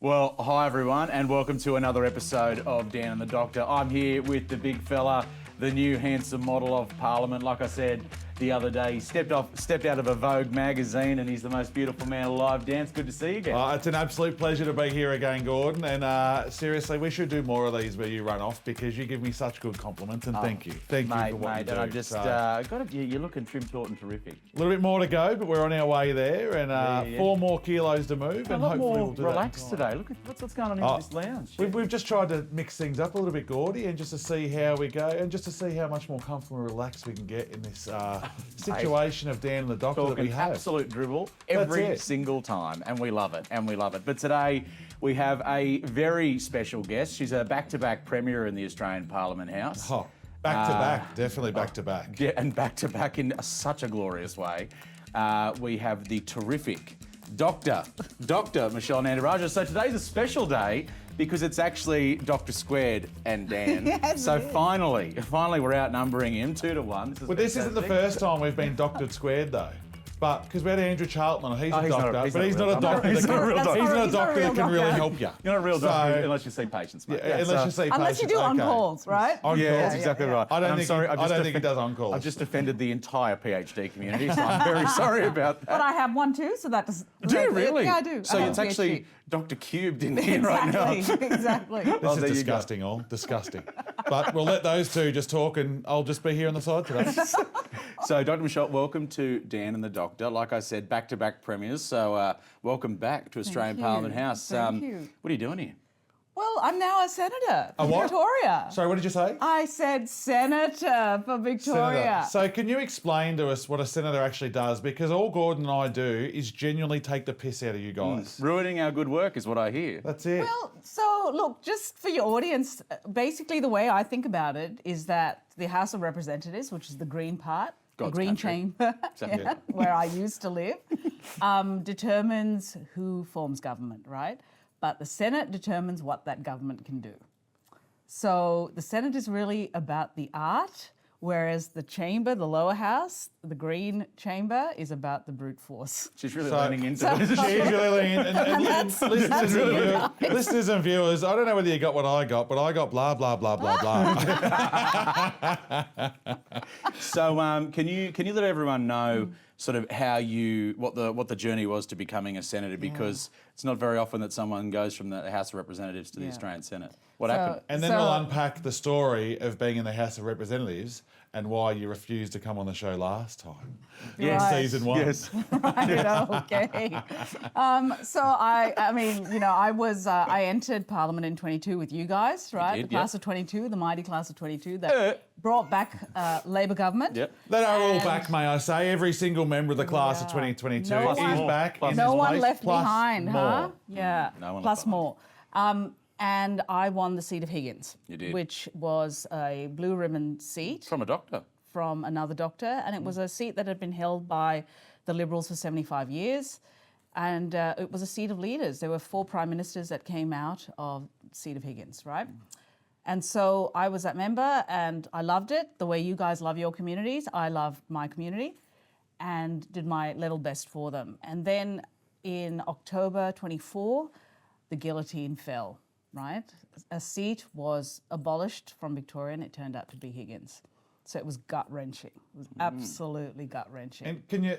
Well, hi everyone, and welcome to another episode of Dan and the Doctor. I'm here with the big fella, the new handsome model of Parliament. Like I said the other day, he stepped out of a Vogue magazine, and he's the most beautiful man alive. Dan, it's good to see you again. It's an absolute pleasure to be here again, Gordon. And seriously, we should do more of these where you run off because you give me such good compliments. And thank you, mate, for what you do. And I just you're looking trim, taut, and terrific. A little bit more to go, but we're on our way there, and 4 more kilos to move, A and lot hopefully more we'll do relaxed that. today. Look at what's going on in this lounge. We've just tried to mix things up a little bit, Gordy, and just to see how we go, and just to see how much more comfortable and relaxed we can get in this situation of Dan and the Doctor that we have. Absolute dribble every single time, and we love it, But today we have a very special guest. She's a back-to-back Premier in the Australian Parliament House. Oh, back-to-back, definitely back-to-back. Yeah, and back-to-back in such a glorious way. We have the terrific Dr. Michelle Ananda-Rajah. So today's a special day because it's actually Dr. Squared and Dan. Yes, so finally we're outnumbering him 2-1. This isn't the first time we've been doctored squared though. But because we had Andrew Charlton, he's a doctor, but he's not a doctor that can really help you. You're not a real doctor unless you see patients, mate. Unless you do on-calls, right? That's exactly right. I don't think he does on-calls. I've just offended the entire PhD community, so I'm very sorry about that. But I have one too, so that does... Do you really? Yeah, I do. So it's actually Dr. Cubed in here right now. Exactly. This is disgusting, disgusting. But we'll let those two just talk, and I'll just be here on the side today. So, Dr. Michelle, welcome to Dan and the Doctor. Like I said, back-to-back premiers. So, welcome back to Australian Parliament House. Thank you. What are you doing here? Well, I'm now a senator for what? Victoria. Sorry, what did you say? I said senator for Victoria. Senator. So can you explain to us what a senator actually does? Because all Gordon and I do is genuinely take the piss out of you guys. Ruining our good work is what I hear. That's it. Well, so look, just for your audience, basically the way I think about it is that the House of Representatives, which is the green part, God's the green country. chamber, where I used to live, determines who forms government, right? But the Senate determines what that government can do. So the Senate is really about the art, whereas the chamber, the lower house, the green chamber, is about the brute force. She's really leaning into this. She's really leaning in. And listeners and viewers, I don't know whether you got what I got, but I got blah, blah, blah, blah, blah. So can you let everyone know sort of how what the journey was to becoming a senator? Because it's not very often that someone goes from the House of Representatives to the Australian Senate. What happened? And then we'll unpack the story of being in the House of Representatives and why you refused to come on the show last time. Yes. Season 1. Yes. Right, okay. So I entered Parliament in 22 with you guys, right? did, the class of 22, the mighty class of 22 that brought back Labor government. Yep. They are all back, may I say. Every single member of the class of 2022 is back. No one left plus behind, more. huh? Yeah, No one plus left more. And I won the seat of Higgins, You did. which was a blue ribbon seat From a doctor. from another doctor, and it was a seat that had been held by the Liberals for 75 years, and it was a seat of leaders. There were 4 prime ministers that came out of the seat of Higgins, right? And so I was that member, and I loved it. The way you guys love your communities, I love my community, and did my level best for them. And then in October 24, the guillotine fell, right? A seat was abolished from Victoria, and it turned out to be Higgins. So it was gut-wrenching. It was absolutely gut-wrenching. And can you,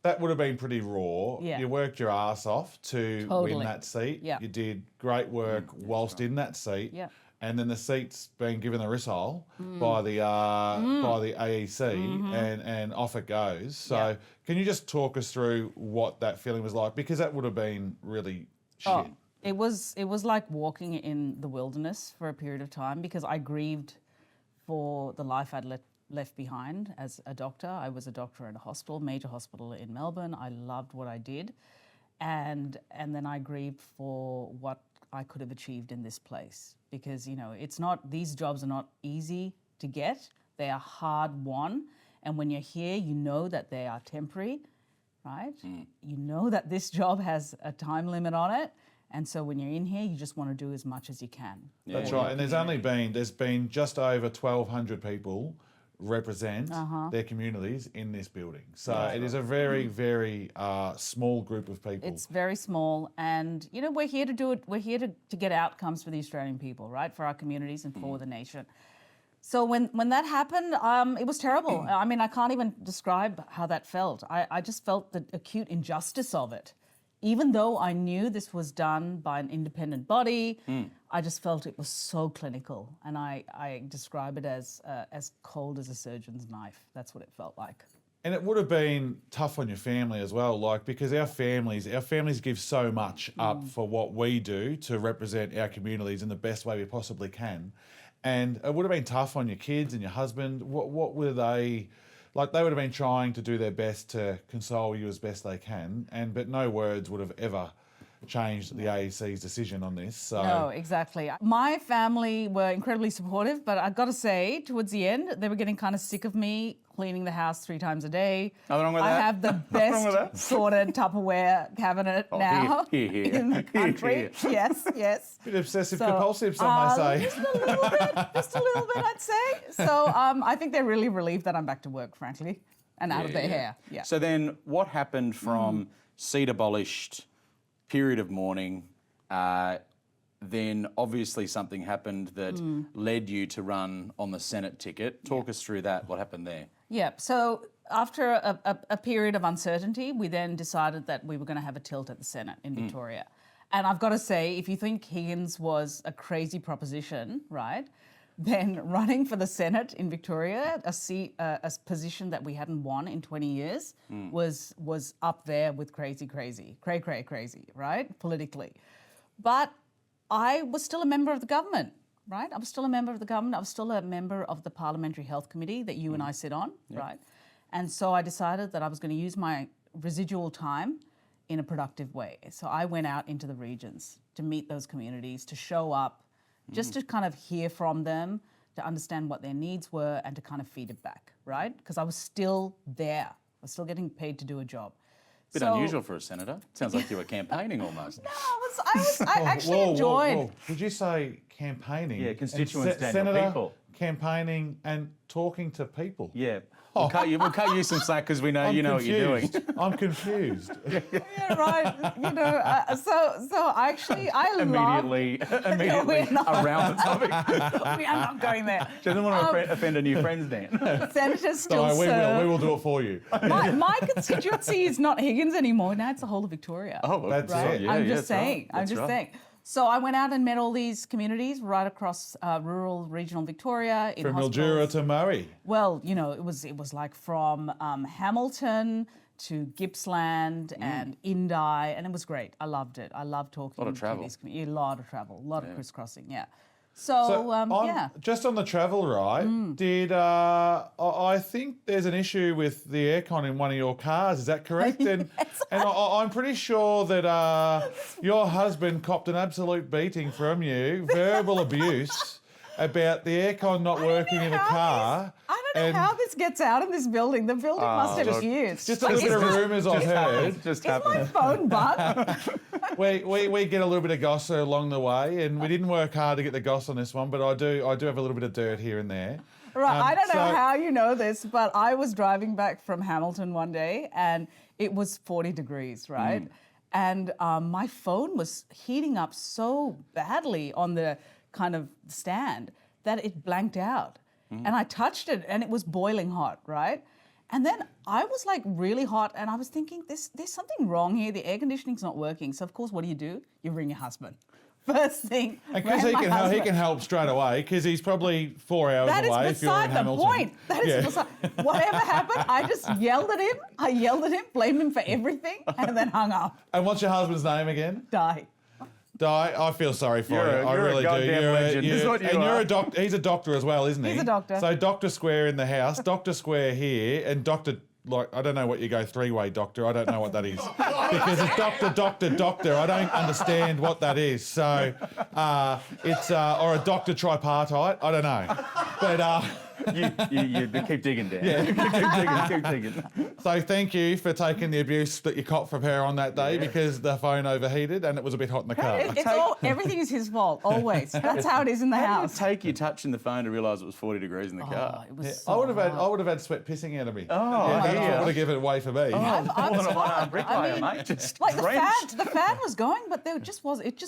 that would have been pretty raw. Yeah. You worked your ass off to win that seat. Yeah. You did great work whilst in that seat. Yeah. And then the seat's been given the rissole by the AEC, and off it goes. So can you just talk us through what that feeling was like? Because that would have been really shit. Oh, it was like walking in the wilderness for a period of time, because I grieved for the life I'd left behind as a doctor. I was a doctor at a hospital, major hospital in Melbourne. I loved what I did. And then I grieved for what I could have achieved in this place, because these jobs are not easy to get. They are hard won, and when you're here, you know that they are temporary, right? You know that this job has a time limit on it, and so when you're in here, you just want to do as much as you can. That's right. And there's been just over 1,200 people represent their communities in this building. So it is a Mm. very, very small group of people. It's very small, and we're here to do it. We're here to get outcomes for the Australian people, right? For our communities and for the nation. So when that happened, it was terrible. I mean, I can't even describe how that felt. I just felt the acute injustice of it. Even though I knew this was done by an independent body, I just felt it was so clinical, and I describe it as cold as a surgeon's knife. That's what it felt like. And it would have been tough on your family as well, because our families give so much up for what we do to represent our communities in the best way we possibly can. And it would have been tough on your kids and your husband. What were they like? They would have been trying to do their best to console you as best they can, but no words would have ever changed the AEC's decision on this. So No, exactly. My family were incredibly supportive, but I've got to say, towards the end, they were getting kind of sick of me cleaning the house 3 times a day. Nothing wrong with I that. have the best sorted Tupperware cabinet now in the country. Yes. bit obsessive So, compulsive, some may say. Just a little bit, I'd say. So I think they're really relieved that I'm back to work, frankly, and out of their hair. Yeah. So then what happened from seat abolished, period of mourning, then obviously something happened that led you to run on the Senate ticket. Talk us through that, what happened there. Yeah, so after a period of uncertainty, we then decided that we were going to have a tilt at the Senate in Victoria. And I've got to say, if you think Higgins was a crazy proposition, right, then running for the Senate in Victoria, a position that we hadn't won in 20 years, was up there with crazy, right, politically. But I was still a member of the government, right? I was still a member of the government. I was still a member of the Parliamentary Health Committee that you and I sit on, right? And so I decided that I was going to use my residual time in a productive way. So I went out into the regions to meet those communities, to show up, just to kind of hear from them, to understand what their needs were and to kind of feed it back, right? Because I was still there. I was still getting paid to do a job. Bit unusual for a senator. Sounds like you were campaigning almost. No, I actually enjoyed. Whoa. Did you say campaigning? Yeah, constituents, Daniel, Senator, people. campaigning and talking to people. Yeah. We'll cut you some slack because we know you know what you're doing. I'm confused. Yeah, right. So actually, I love. Immediately we're not. around the topic. We are not going there. She doesn't want to offend her new friends, Dan. Senators still No, we serve. will do it for you. My constituency is not Higgins anymore. Now it's the whole of Victoria. Oh, That's right? it. Yeah, I'm yeah, just that's right. saying. I'm That's just right. saying. So I went out and met all these communities right across rural, regional Victoria. In From hospitals. Mildura to Murray. Well, it was like from Hamilton to Gippsland and Indi, and it was great. I loved it. I loved talking Lot of travel. to these communities. A lot of travel, a lot of crisscrossing, yeah. So, Just on the travel, right? Did I think there's an issue with the aircon in one of your cars? Is that correct? And I'm pretty sure that your husband copped an absolute beating from you, verbal abuse about the aircon not working in a car. I don't know how this gets out in this building. The building must have look, used. Just a little bit of rumours I've heard. Just Is my happened. phone bugged? We get a little bit of goss along the way, and we didn't work hard to get the goss on this one, but I do have a little bit of dirt here and there. Right, I don't know so- how you know this, but I was driving back from Hamilton one day and it was 40 degrees, right? And my phone was heating up so badly on the kind of stand that it blanked out. And I touched it and it was boiling hot, right? And then I was like really hot and I was thinking, there's something wrong here. The air conditioning's not working. So of course, what do? You ring your husband. First thing. Because rang he my husband. can help straight away because he's probably 4 hours That away is if you're in beside the Hamilton. point. That is beside. Whatever happened, I just yelled at him. I yelled at him, blamed him for everything, and then hung up. And what's your husband's name again? Die. I feel sorry for you. I You're a really do. goddamn legend, is what you and you're are. a doctor. He's a doctor as well, isn't he? He's a doctor. So Dr. Square in the house, Dr. Square here, and Dr. I don't know what you go three-way doctor. I don't know what that is because it's doctor. I don't understand what that is. So it's or a doctor tripartite. I don't know, but You keep digging, Dan. Yeah, keep digging. So thank you for taking the abuse that you caught from her on that day because the phone overheated and it was a bit hot in the car. Everything is his fault, always. That's how it is in the How did house. it take you touching the phone to realise it was 40 degrees in the car? It was Yeah, so I hot. would have had sweat pissing out of me. Oh, yeah, that's yeah. what would have given it away for me. I'm More than a one-arm hot. bricklayer, mate. Just Like drenched. the fan was going, but it just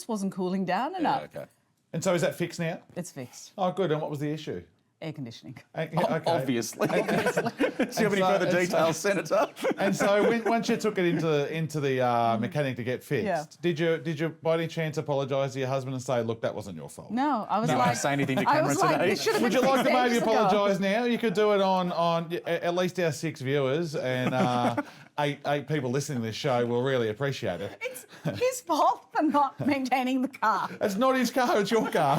wasn't cooling down enough. Okay. And so is that fixed now? It's fixed. Oh, good. And what was the issue? Air conditioning. Okay. Obviously. Do you have any further details, Senator? And so once you took it into the mechanic to get fixed, Yeah. did you by any chance apologise to your husband and say, look, that wasn't your fault? No, I was You like, want to say anything to I camera was like, today? this should have Would been you like to fixed maybe ages ago. apologise now? You could do it on at least our 6 viewers and eight people listening to this show will really appreciate it. It's his fault for not maintaining the car. It's not his car, it's your car.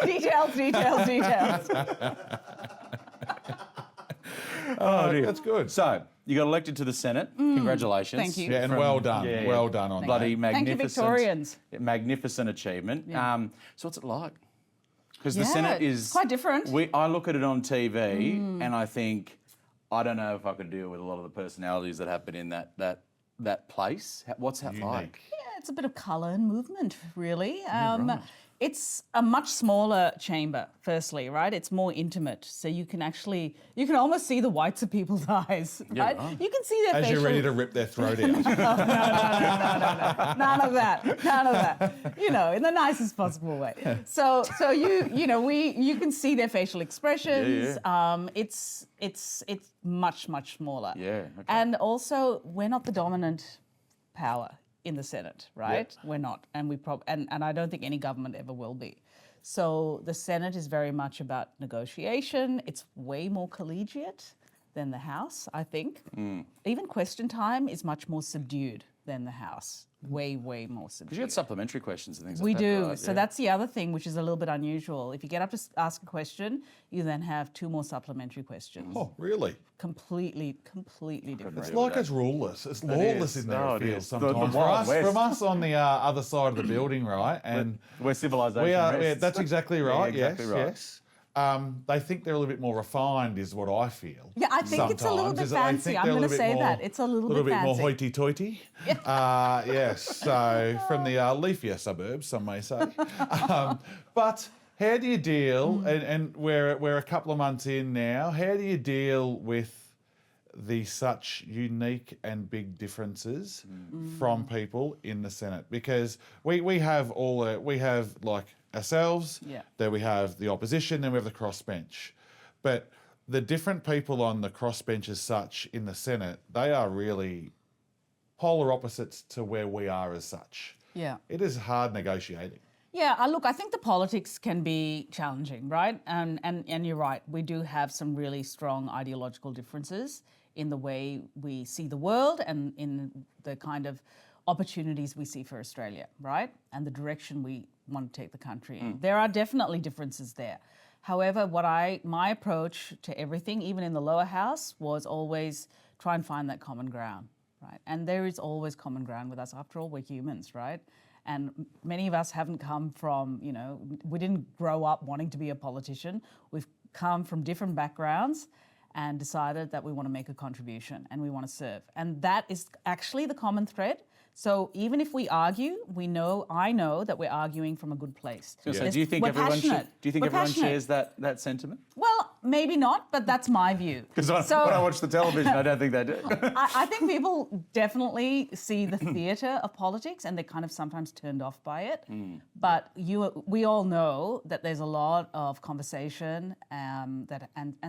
Details. Oh, dear. That's good. So, you got elected to the Senate. Congratulations. Thank you. Yeah, and well done. Well done on Bloody that. Thank you, magnificent. Victorians. Magnificent achievement. Yeah. So what's it like? Because the Yeah, Senate is it's quite different. I look at it on TV and I think, I don't know if I could deal with a lot of the personalities that happen in that place. What's that like? Yeah, it's a bit of colour and movement, really. It's a much smaller chamber, firstly, right? It's more intimate. So you can almost see the whites of people's eyes, right? right. You can see their As facial... you're ready to rip their throat out. None of that. You know, in the nicest possible way. So you can see their facial expressions. It's much smaller. Yeah, okay. And also, we're not the dominant power in the Senate, right? We're not, and and I don't think any government ever will be. So the Senate is very much about negotiation. It's way more collegiate than the House, I think. Even question time is much more subdued than the House. Way more subdued. Because you had supplementary questions and things We like that. do. Right? So that's the other thing, which is a little bit unusual. If you get up to ask a question, you then have 2 more supplementary questions. Oh, really? Completely different. It's like it's ruleless. It's lawless in there, Oh, it it feels is. The sometimes. Wild West. From us on the other side of the building, right? And Where civilization we are, rests. that's exactly right, exactly yes, right. yes. They think they're a little bit more refined, is what I feel. Yeah, I think it's a little sometimes, bit is that they fancy. think I'm they're going to bit say more- that. It's a little bit more fancy. hoity-toity. Yes, so from the leafier suburbs, some may say. But how do you deal, and we're a couple of months in now, how do you deal with the such unique and big differences from people in the Senate? Because we have like ourselves, then we have the opposition, then we have the crossbench. But the different people on the crossbench as such in the Senate, they are really polar opposites to where we are as such. Yeah. It is hard negotiating. Yeah, look, I think the politics can be challenging, right? And you're right. We do have some really strong ideological differences in the way we see the world and in the kind of opportunities we see for Australia, right? And the direction we want to take the country in. There are definitely differences there. However, my approach to everything, even in the lower house, was always try and find that common ground, right? And there is always common ground with us. After all, we're humans, right? And many of us haven't come from, we didn't grow up wanting to be a politician. We've come from different backgrounds and decided that we want to make a contribution and we want to serve. And that is actually the common thread. So even if we argue, I know that we're arguing from a good place. So do you think We're everyone passionate. We're shares that sentiment? Well, maybe not, but that's my view. Because when I watch the television, I don't think they do. I think people definitely see the theatre of politics and they're kind of sometimes turned off by it. But we all know that there's a lot of conversation and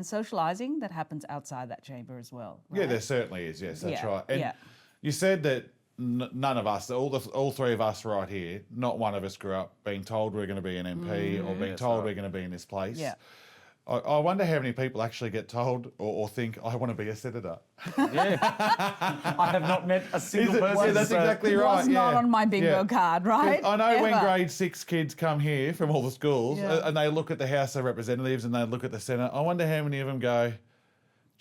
socialising that happens outside that chamber as well. Right? Yeah, there certainly is. Yes, that's right. And yeah. you said that none of us, all 3 of us right here, not one of us grew up being told we're going to be an MP or being told we're going to be in this place. Yeah. I wonder how many people actually get told or think, I want to be a senator. I have not met a single person. Yeah, that's exactly It right. was not on my bingo card, right? I know when Ever. grade 6 kids come here from all the schools Yeah. and they look at the House of Representatives and they look at the Senate, I wonder how many of them go,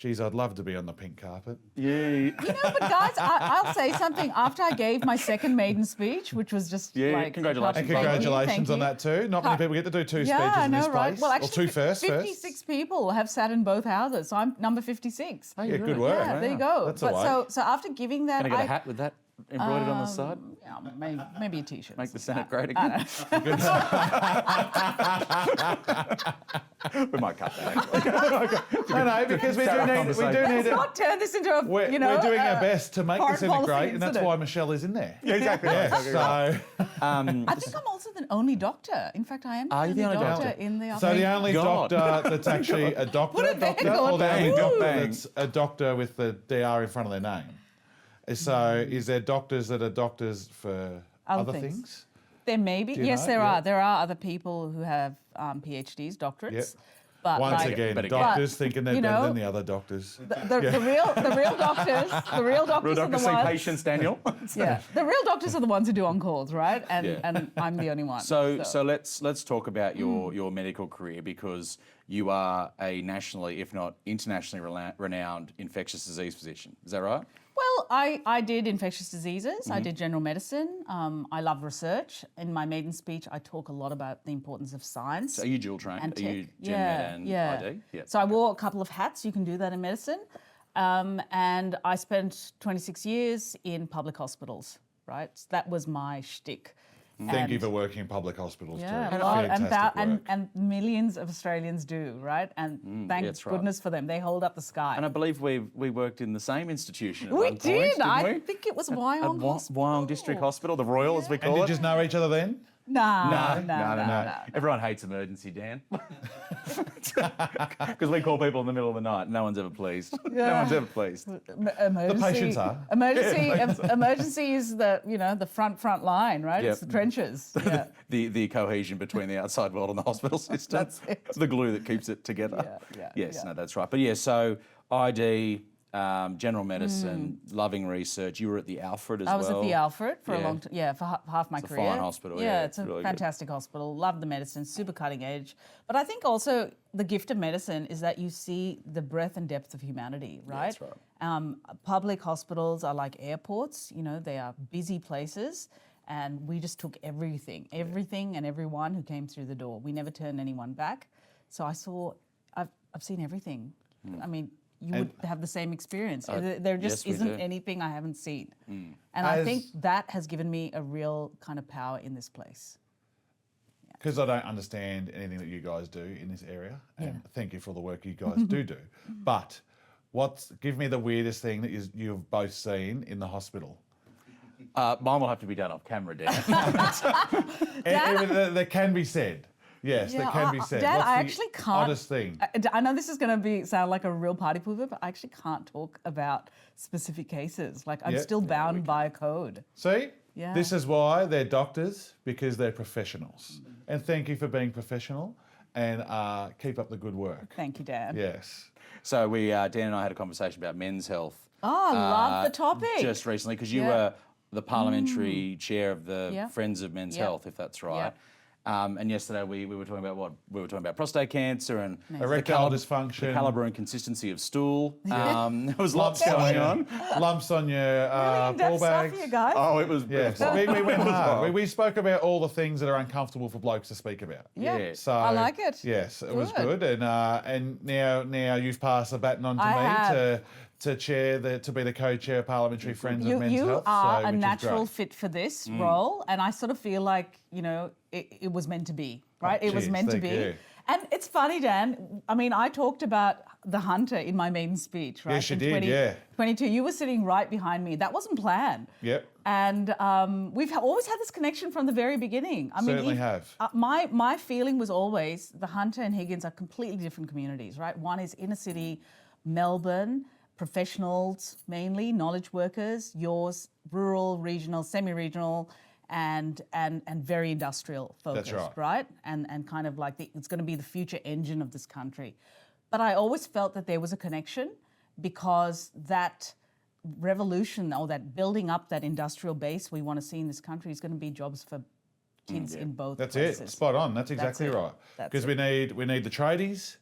geez, I'd love to be on the pink carpet. Yeah. You know, but guys, I'll say something. After I gave my second maiden speech, which was just like... Congratulations. And Thank you, congratulations on thank you. that too. Not many people get to do two Yeah, speeches I in know, this right? place. Well, actually, or two first. 56 people have sat in both houses, so I'm number 56. Yeah, good work. Yeah, there you go. That's But all right. so after giving that, Can I get a hat with that embroidered on the side? Yeah, maybe a t-shirt. Make the Senate great again. We might cut that. No, because we do Let's need Let's it. not turn this into a, We're doing our best to make the foreign Senate policy great, and that's incident. why Michelle is in there. Yeah, exactly. Yeah, so I think I'm also the only doctor. In fact, I am Are you the only doctor? in the So the only God. doctor that's actually a doctor, What a bang or the only on. doctor Bang. that's a doctor with the DR in front of their name. So is there doctors that are doctors for Other other things. things? There may be. Do you Yes, know? there Yeah. are. There are other people who have PhDs, doctorates. Yep. But Once like, again, but again- doctors thinking they're you better know, than the other doctors. the real doctors, Real are the doctor, see ones. patients, Daniel. Yeah, the real doctors are the ones who do on calls, right? And Yeah. and I'm the only one. So let's talk about your medical career, because you are a nationally, if not internationally, renowned infectious disease physician. Is that right? Well, I did infectious diseases. I did general medicine. I love research. In my maiden speech, I talk a lot about the importance of science. So are you dual trained? and Are you tech. Gen Med and ID? Yeah. So I wore a couple of hats. You can do that in medicine. And I spent 26 years in public hospitals, right? So that was my shtick. Thank you for working in public hospitals Yeah, too. a lot, Fantastic work. and millions of Australians do, right? And thank that's right. goodness for them. They hold up the sky. And I believe we worked in the same institution at We one point, did. didn't I we? think it was At Wyong Hospital. Wyong District Hospital, the Royal as we And call did it. you know each other then? No. Everyone hates emergency, Dan. Because we call people in the middle of the night. No one's ever pleased. No one's ever pleased. Emergency, patients are. Emergency is the front line, right? Yep. It's the trenches. Yeah. The cohesion between the outside world and the hospital system. That's it. It's the glue that keeps it together. Yeah, Yes, yeah. no, that's right. But yeah, so ID, general medicine, loving research. You were at the Alfred as well. I was at the Alfred for a Yeah. long time. Yeah, for half my It's a career. fine hospital, yeah, Yeah, it's it's a really good. fantastic hospital. Love the medicine, super cutting edge. But I think also the gift of medicine is that you see the breadth and depth of humanity, right? that's right. Public hospitals are like airports. They are busy places. And we just took everything and everyone who came through the door. We never turned anyone back. So I've seen everything. I mean, you would have the same experience. There just yes, we isn't do. anything I haven't seen. And I think that has given me a real kind of power in this place. Because I don't understand anything that you guys do in this area, and thank you for the work you guys do. But give me the weirdest thing that you've both seen in the hospital? Mine will have to be done off camera, Dan. That can be said. Yes, that can be said. Dad, What's I the actually can't. oddest thing? I know this is going to sound like a real party pooper, but I actually can't talk about specific cases. Like I'm Yeah. still bound by a code. See? Yeah. This is why they're doctors, because they're professionals. And thank you for being professional, and keep up the good work. Thank you, Dan. Yes. So Dan and I had a conversation about men's health. Oh, I love the topic. Just recently, because you Yeah. were the parliamentary chair of the Yeah. Friends of Men's Yeah. Health, if that's right. Yeah. And yesterday we were talking about what? We were talking about prostate cancer and Erectile the dysfunction. calibre and consistency of stool. There was lots Lumps going on on. your, lumps on your Really in-depth ball stuff bags. here, guys. Oh, it was. Yes, it was we went hard. wild. We spoke about all the things that are uncomfortable for blokes to speak about. Yeah. So I like it. Yes, it was Good. good, and now you've passed the baton on to I me have. to be the co-chair of Parliamentary Friends of Men's You Health. are a which is natural great. fit for this role, and I sort of feel like it was meant to be, right? It was cheers, meant to thank be. you. And it's funny, Dan. I mean, I talked about the hunter in my maiden speech, right? Yes, you in did, yeah. 22. You were sitting right behind me. That wasn't planned. Yep. And we've always had this connection from the very beginning. I mean, Certainly have. My feeling was always the hunter and Higgins are completely different communities, right? One is inner city, Melbourne, professionals mainly, knowledge workers. Yours, rural, regional, semi-regional, and very industrial focused, right. And kind of like it's going to be the future engine of this country. But I always felt that there was a connection because that revolution or that building up that industrial base we want to see in this country is going to be jobs for kids in both That's places. it. Spot on. That's exactly it. right. That's Because we need the tradies.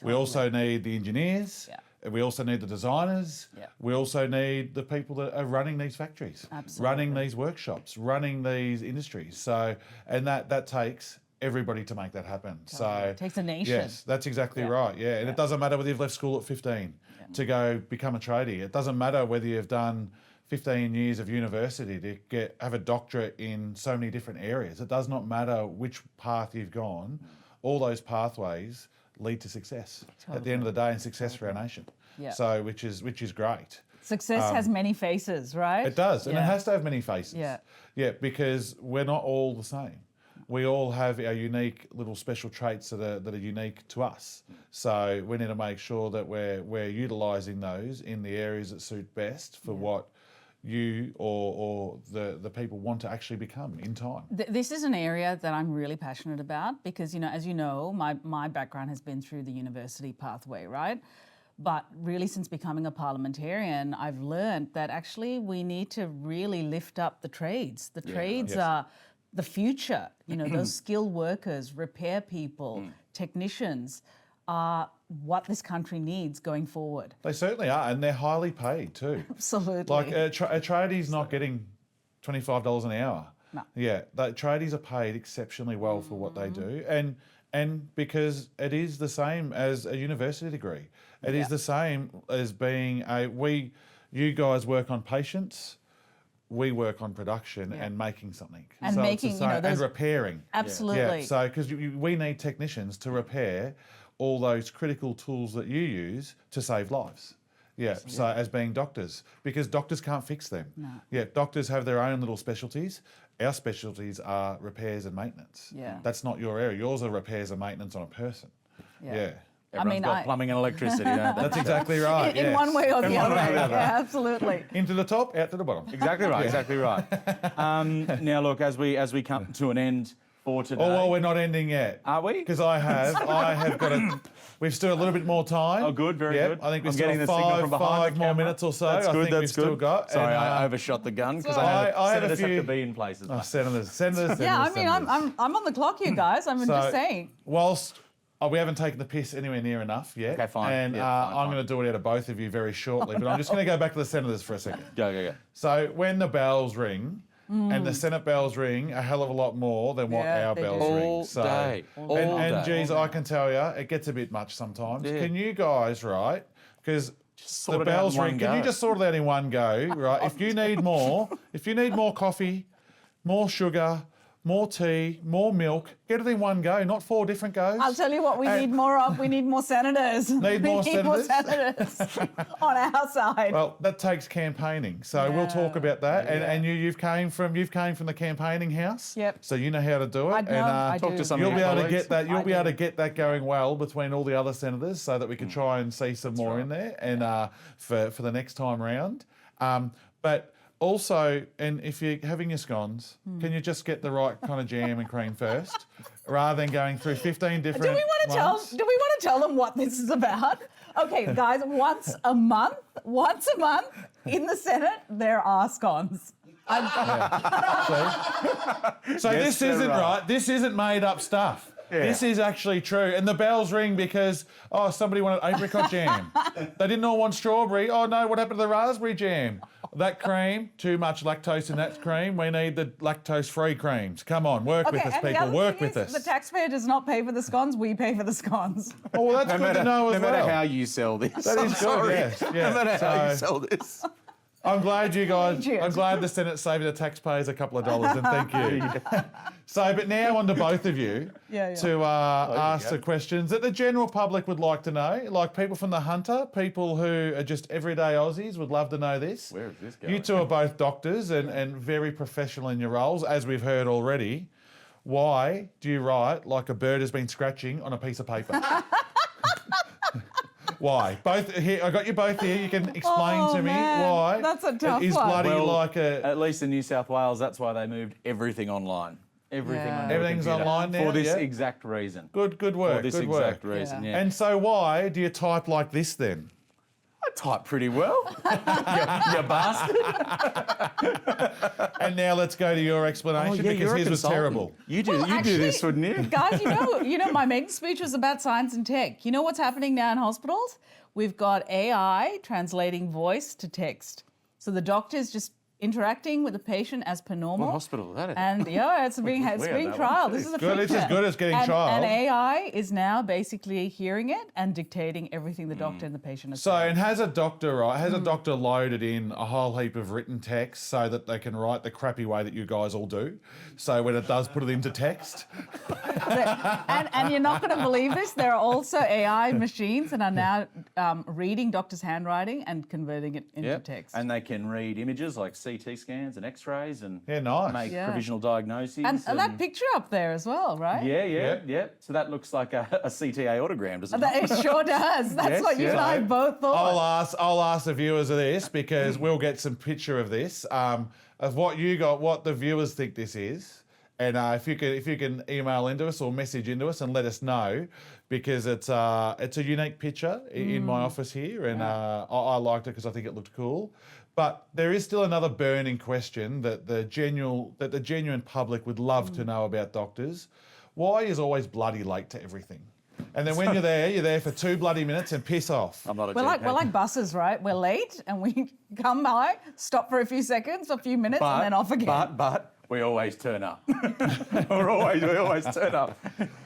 We also need the engineers. Yeah. We also need the designers. Yeah. We also need the people that are running these factories, running these workshops, running these industries. So, and that takes everybody to make that happen. So It takes a nation. Yes, that's exactly right. Yeah, and it doesn't matter whether you've left school at 15 to go become a tradie. It doesn't matter whether you've done 15 years of university to have a doctorate in so many different areas. It does not matter which path you've gone. All those pathways lead to success at the end of the day, and success for our nation. Yeah. So which is great. Success has many faces, right? It does, and it has to have many faces. Yeah. Yeah, because we're not all the same. We all have our unique little special traits that are unique to us. So we need to make sure that we're utilising those in the areas that suit best for what you or the people want to actually become in time. This is an area that I'm really passionate about because, as you know, my background has been through the university pathway, right? But really, since becoming a parliamentarian, I've learned that actually we need to really lift up the trades. The trades are the future. Those skilled workers, repair people, technicians are what this country needs going forward. They certainly are, and they're highly paid too. Absolutely. Like a tradie's not getting $25 an hour. No. Yeah, tradies are paid exceptionally well for what they do, and because it is the same as a university degree. It is the same as being you guys work on patients, we work on production and making something. And so making, it's the same, and repairing. Absolutely. Yeah, so because we need technicians to repair all those critical tools that you use to save lives. Yeah, so as being doctors, because doctors can't fix them. No. Yeah, doctors have their own little specialties. Our specialties are repairs and maintenance. Yeah. That's not your area. Yours are repairs and maintenance on a person. Yeah. Everyone's got plumbing and electricity, don't they? That's exactly right. in one way or the other. Yeah, absolutely. Into the top, out to the bottom. Exactly right, exactly right. Now, look, as we come to an end for today. Oh, well, we're not ending yet. Are we? Because I have got a... We've still a little bit more time. Oh, good, very good. I think we've I'm still getting the got signal from behind five the more camera. minutes or so. That's I good, think that's we've still good. got. Sorry, and, I overshot the gun because I I had a senators have few- to be in places. Oh, mate. senators. Yeah, I mean, I'm on the clock here, guys. I'm just saying. Whilst we haven't taken the piss anywhere near enough yet. Okay, fine. And Yeah, I'm going to do it out of both of you very shortly. But I'm just going to go back to the senators for a second. Go. So when the bells ring, and the Senate bells ring a hell of a lot more than what Yeah, our they bells do. ring. All So, day. All and day. geez, I can tell you, it gets a bit much sometimes. Yeah. Can you guys, right? Because sort the it out in bells one ring. Can go. you just sort it out in one go, right? If you need more coffee, more sugar, more tea, more milk, get it in one go, not 4 different goes. I'll tell you what we need more of. We need more senators. Need more senators? senators on our side. Well, that takes campaigning, so we'll talk about that. And you came from the campaigning house. Yep. So you know how to do it. I know, I Talk do. to some You'll of be your able to colleagues. get that. You'll I be able do. to get that going well between all the other senators, so that we can try and see some more in there, and for the next time round. But also, and if you're having your scones, can you just get the right kind of jam and cream first, rather than going through 15 different Do we want ones? to tell them what this is about? Okay, guys, once a month in the Senate, there are scones. So this they're isn't right. right. This isn't made up stuff. Yeah. This is actually true. And the bells ring because, somebody wanted apricot jam. They didn't all want strawberry. Oh, no, what happened to the raspberry jam? That cream, too much lactose in that cream. We need the lactose-free creams. Come on, work with us, and the people. other Work thing with is us. the taxpayer does not pay for the scones, we pay for the scones. Oh, well, that's good to know as no matter well. how you sell this. That I'm is good, sorry. yes, yeah. No matter how you So- sell this. I'm glad you guys. Cheers. I'm glad the Senate's saving the taxpayers a couple of dollars, and thank you. So, but now on to both of you to ask the questions that the general public would like to know, like people from the Hunter, people who are just everyday Aussies would love to know this. Where is this going? You two are both doctors and very professional in your roles, as we've heard already. Why do you write like a bird has been scratching on a piece of paper? Why? Both here. I got you both here. You can explain to me man, why. that's a tough It is one. bloody Well, like a. At least in New South Wales, that's why they moved everything online. Everything Yeah. on your Everything's computer. online now, For this yeah. exact reason. Good work. For this good exact work. reason, Yeah. yeah. And so why do you type like this then? I type pretty well. you bastard. And now let's go to your explanation because you're a his was consultant. terrible. You do Well, do this, wouldn't you? Guys, you know, my maiden speech was about science and tech. You know what's happening now in hospitals? We've got AI translating voice to text. So the doctor's just interacting with the patient as per normal. What hospital is that in? And yeah, it's being Weird, that trialed. one. This is a Good, it's as feature. good as getting and, trialed. And AI is now basically hearing it and dictating everything the doctor and the patient are So, saying. and has a doctor loaded in a whole heap of written text so that they can write the crappy way that you guys all do? So when it does put it into text, And you're not going to believe this. There are also AI machines that are now reading doctors' handwriting and converting it into text. And they can read images like CT scans and X-rays and Yeah, nice. make Yeah. provisional diagnoses. and that picture up there as well, right? Yeah. So that looks like a CTA autogram, doesn't it? It sure does. That's Yes, what you and I yes. both thought. I'll ask the viewers of this because we'll get some picture of this of what the viewers think this is. And if you can email into us or message into us and let us know, because it's a unique picture in my office here, and I liked it because I think it looked cool. But there is still another burning question that the genuine public would love to know about doctors. Why is always bloody late to everything? And then when you're there for 2 bloody minutes and piss off. I'm not a We're GP. like buses, right? We're late and we come by, stop for a few seconds, a few minutes, and then off again. But we always turn up. we always turn up,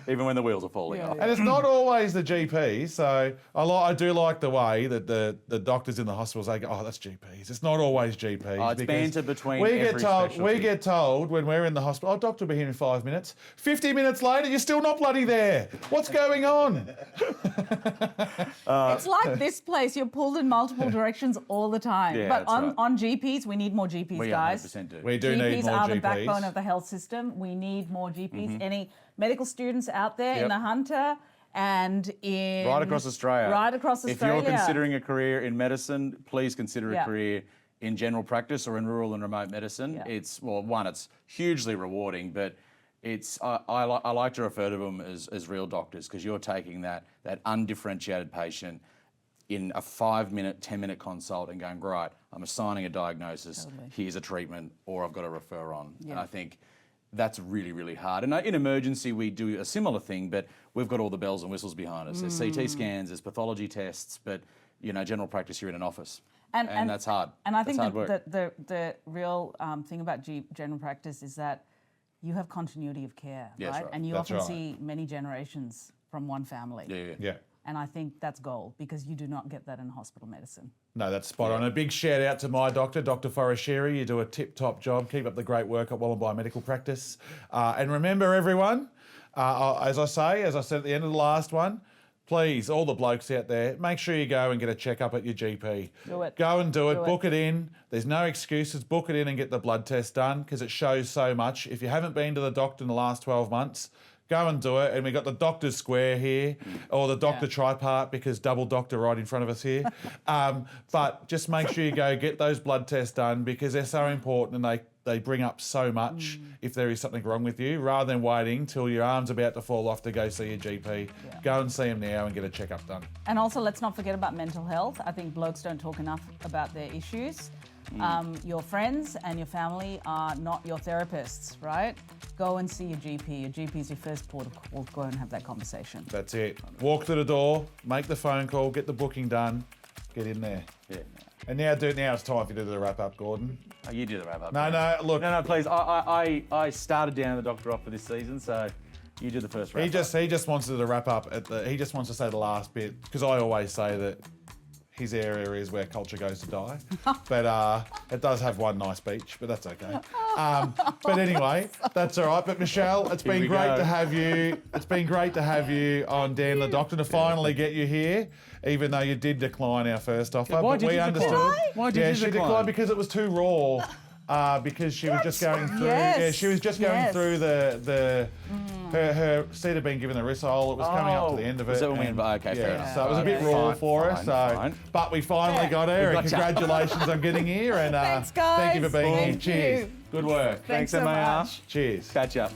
even when the wheels are falling off. And it's not always the GP, so I do like the way that the doctors in the hospitals, they go, oh, that's GPs. It's not always GPs. Oh, it's because banter between we every specialty. get told when we're in the hospital, oh, doctor will be here in 5 minutes. 50 minutes later, you're still not bloody there. What's going on? It's like this place, you're pulled in multiple directions all the time. Yeah, but that's right. on GPs, we need more GPs, We guys. 100% do. We do GPs need more are the GPs. backbone of the health system. We need more GPs. Any medical students out there in Yep. the Hunter and in... Right across Australia. Right across Australia. If you're considering a career in medicine, please consider Yeah. a career in general practice or in rural and remote medicine. Yeah. It's hugely rewarding, but I like to refer to them as real doctors because you're taking that undifferentiated patient in a 5-minute, 10-minute consult and going, right, I'm assigning a diagnosis, here's a treatment, or I've got to refer on. Yeah. And I think that's really, really hard. And in emergency, we do a similar thing, but we've got all the bells and whistles behind us. There's CT scans, there's pathology tests, but general practice, you're in an office. And that's hard. And I That's think hard work. the real thing about general practice is that you have continuity of care, Yes, right? right. And you That's often right. see many generations from one family. Yeah. Yeah. And I think that's gold because you do not get that in hospital medicine. No, that's spot on. A big shout out to my doctor, Dr. Forestieri. You do a tip-top job. Keep up the great work at Wollongong Medical Practice. And remember, everyone, as I said at the end of the last one, please, all the blokes out there, make sure you go and get a checkup at your GP. Do it. Go and do it. Do it. Book it in. There's no excuses. Book it in and get the blood test done because it shows so much. If you haven't been to the doctor in the last 12 months, go and do it. And we got the doctor's square here, or the doctor tripart because double doctor right in front of us here. But just make sure you go get those blood tests done because they're so important and they bring up so much if there is something wrong with you, rather than waiting till your arm's about to fall off to go see your GP. Go and see him now and get a checkup done. And also, let's not forget about mental health. I think blokes don't talk enough about their issues. Your friends and your family are not your therapists, right? Go and see your GP. Your GP is your first port of call. Go and have that conversation. That's it. Walk to the door, make the phone call, get the booking done, get in there. Yeah. And now it's time for you to do the wrap up, Gordon. Oh, you do the wrap up. No, look. No, please. I started down the doctor off for this season, so you do the first wrap up. He just wants to do the wrap up he just wants to say the last bit because I always say that his area is where culture goes to die. But it does have one nice beach, but that's okay. But anyway, that's all right. But Michelle, it's been great to have you. It's been great to have you on Dan the Doctor to finally get you here, even though you did decline our first offer. Why but did we you understood. decline? Why did you she decline? declined because it was too raw. Because she was just going through. Yes, Yeah, she was just going yes. through her seat had been given a risol. It was coming up to the end of it. Was that when we- and- okay, fair enough. So it was a bit Okay. raw Fine, for us. fine. But we finally got her, We and gotcha. congratulations on getting here. And Thanks, thank you for guys. being here. Thank Cheers. you. Good work. Thanks so MAR. much. Cheers. Catch up.